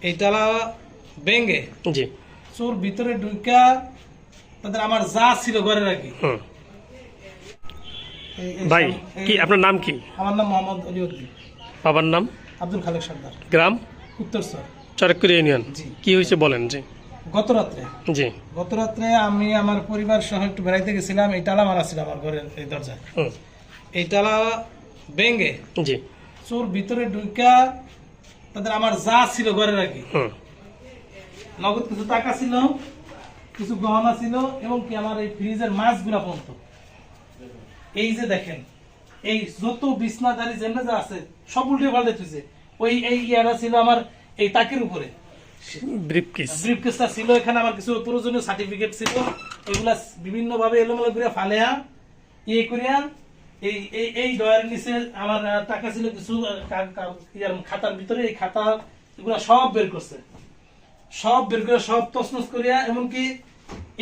এই তালা ভেঙে জি চোর ভিতরে ঢুকা তাদের আমার যা ছিল ঘরের আর কি। ভাই কি আপনার নাম কি? আমার নাম মোহাম্মদ অলিউদ্দিন। বাবার নাম? আব্দুল খালেক সর্দার। গ্রাম? উত্তরসর, চরককুড়ি ইউনিয়ন। জি। কি হয়েছে বলেন। জি জি গত রাত্রে আমি আমার পরিবার সহ একটু বেড়াইতে গেছিলাম। এই তালা মারা ছিল আমার ঘরের এই দরজায়। এই তালা ভেঙে জি চোর ভিতরে ঢুকা তাদের আমার যা ছিল ঘরের আর কি। নগদ কিছু টাকা ছিল, কিছু গহনা ছিল এবং কি আমার এই ফ্রিজের মাছগুলা পর্যন্ত। এই যে দেখেন, এই যত বিছনাদারি যেমন যা আছে সব উল্টে পাল্টে তুইছে। ওই এই ইয়ারা ছিল আমার এই তাকের উপরে, ব্রিফকেসটা ছিল। এখানে আমার কিছু প্রয়োজনীয় সার্টিফিকেট ছিল, এগুলা বিভিন্ন ভাবে এলোমেলো করে ফালেয়া ইয়ে করিয়া এই এই এই ডয়ারের নিচে আমার টাকা ছিল কিছু খাতার ভিতরে। এই খাতা এগুলা সব বের করছে, সব বের করে সব তছনছ করিয়া এমনকি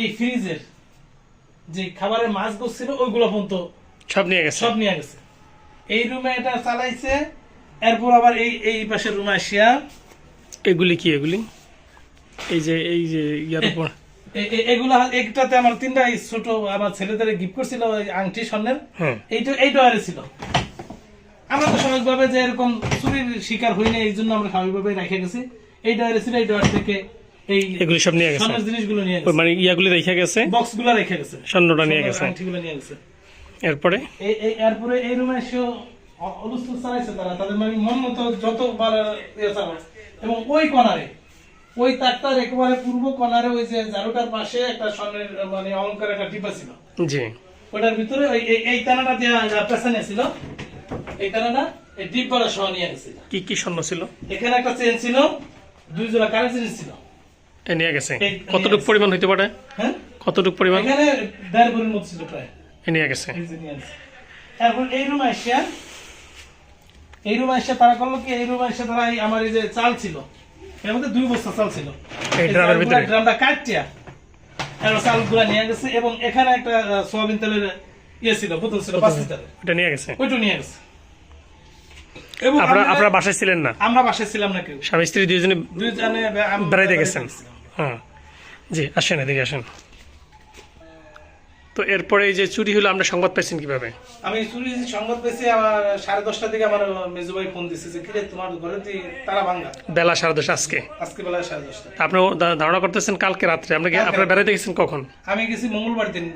এই ফ্রিজের যে খাবারের মাছগুলো ছিল ওইগুলো পর্যন্ত সব নিয়ে গেছে। এই রুমে এটা চালাইছে। এরপর আবার এই এই পাশের রুমে আসিয়া এগুলি কি? এগুলি এই যে ইয়ার উপর এগুলা একটাতে আমার তিনটা ছোট আমার ছেলেদের গিফট করছিল আংটি স্বর্ণের। এইটা এই ডয়ারে ছিল। আমরা তো স্বাভাবিকভাবে যে এরকম চুরির শিকার হইনি, এই জন্য আমরা স্বাভাবিকভাবে রেখে গেছি। এই ডয়ারে ছিল, এই ডয়ার থেকে এই এগুলি সব নিয়ে গেছে, স্বর্ণের জিনিসগুলো নিয়ে গেছে, মানে ইয়াগুলি রেখে গেছে, বক্সগুলো রেখে গেছে, স্বর্ণটা নিয়ে গেছে, আংটিগুলো নিয়ে গেছে। এরপরে এরপরে এই রুমে এসেও অলুস্তুল চালাইছে তারা, তাদের মানে মন মতো যতবার চালায়। এবং ওই কর্নারে, ওই তাকটার একেবারে পূর্ব কর্নারে ওই যে ঝাড়ুটার পাশে একটা স্বর্ণের মানে অলংকার একটা ডিব্বা ছিল। জি ওটার ভিতরে এই তানাটা দিয়ে পেছনে ছিল। এই তানাটা এই ডিব্বাটা সহ নিয়ে গেছে। কি কি স্বর্ণ ছিল? এখানে একটা চেন ছিল, 2 জোড়া কানের জিনিস ছিল, নিয়ে গেছে। কতটুকু পরিমাণ হইতে পারে? হ্যাঁ, কতটুকু পরিমাণ? এখানে 1.5 ভরির মতো ছিল প্রায়। নিয়ে গেছে। তারপর এই রুমে আসিয়া, এই রুমে এসে তারা করলো কি, এই রুমে এসে তারা আমার এই যে চাল ছিল, এর মধ্যে 2 বস্তা চাল ছিল, এই ড্রামের ভিতরে ড্রামটা কাটিয়া চালগুলা নিয়ে গেছে। এবং এখানে একটা সোয়াবিন তেলের ইয়ে ছিল, বোতল ছিল 5 লিটারের, ওটা নিয়ে গেছে। ওইটা নিয়ে গেছে। এবং আপনারা বাসায় ছিলেন না? আমরা বাসায় ছিলাম না, কেউ, স্বামী স্ত্রী দুইজনে বেড়াইতে গেছেন। হ্যাঁ, জি আসেন, এদিকে আসেন। তো এরপরে এই যে চুরি হলো, আমরা সংবাদ পাইছেন কিভাবে? আমি চুরি সংবাদ পেয়েছি আমার 10:30টার দিকে। আমার মেজু ভাই ফোন দিছে যে কিরে তোমার ঘরে তালা ভাঙা। বেলা 10:30 আজকে বেলা 10:30। আপনি ধারণা করতেছেন কালকে রাত্রে? আপনারা বেড়াইতে গেছেন কখন? আমি গেছি মঙ্গলবার দিন,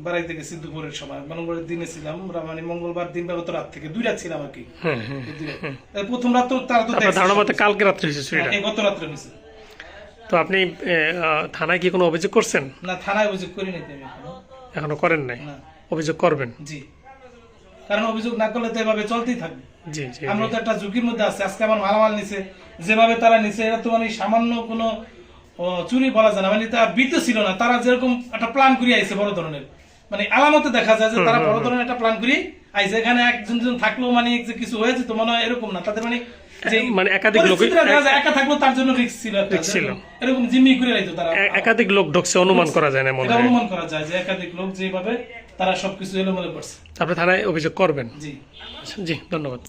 বেড়াইতে গেছি দুপুরের সময়। মঙ্গলবার দিনে ছিলাম, মানে মঙ্গলবার দিন বা গত রাত থেকে 2 রাত ছিলাম আর কি। প্রথম রাত তো তারা তো ধারণা মতে কালকে রাত্রে হয়েছে চুরিটা? গত রাত্রে হয়েছে। তো আপনি থানায় কি কোনো অভিযোগ করছেন? না, থানায় অভিযোগ করিনি। এখনো করেন নাই? অভিযোগ করবেন? জি, কারণ অভিযোগ না করলে তো এভাবে চলতেই থাকবে। জি জি, আমরা তো একটা ঝুঁকির মধ্যে আছি। আজকে আমার মালামাল নিছে, যেভাবে তারা নিছে, এটা তো মানে সামান্য কোনো চুরি বলা যায় না। মানে তারা বিতে ছিল না, তারা যেরকম একটা প্ল্যান করে আইছে বড় ধরনের, মানে আলামতে দেখা যায় যে তারা বড় ধরনের একটা প্ল্যান করে আইছে। এখানে একজন থাকলেও মানে যে কিছু হয়েছে তো মনে হয় এরকম না। তাদের মানে একাধিক লোক একা থাকলেও তার জন্য রিস্ক ছিল, এরকম জিম্মি করে রাখতো তারা। একাধিক লোক ঢুকছে, অনুমান করা যায় না? অনুমান করা যায় যে একাধিক লোক যেভাবে তারা সবকিছু এলোমেলো করছে। আপনি থানায় অভিযোগ করবেন? জি জি, ধন্যবাদ।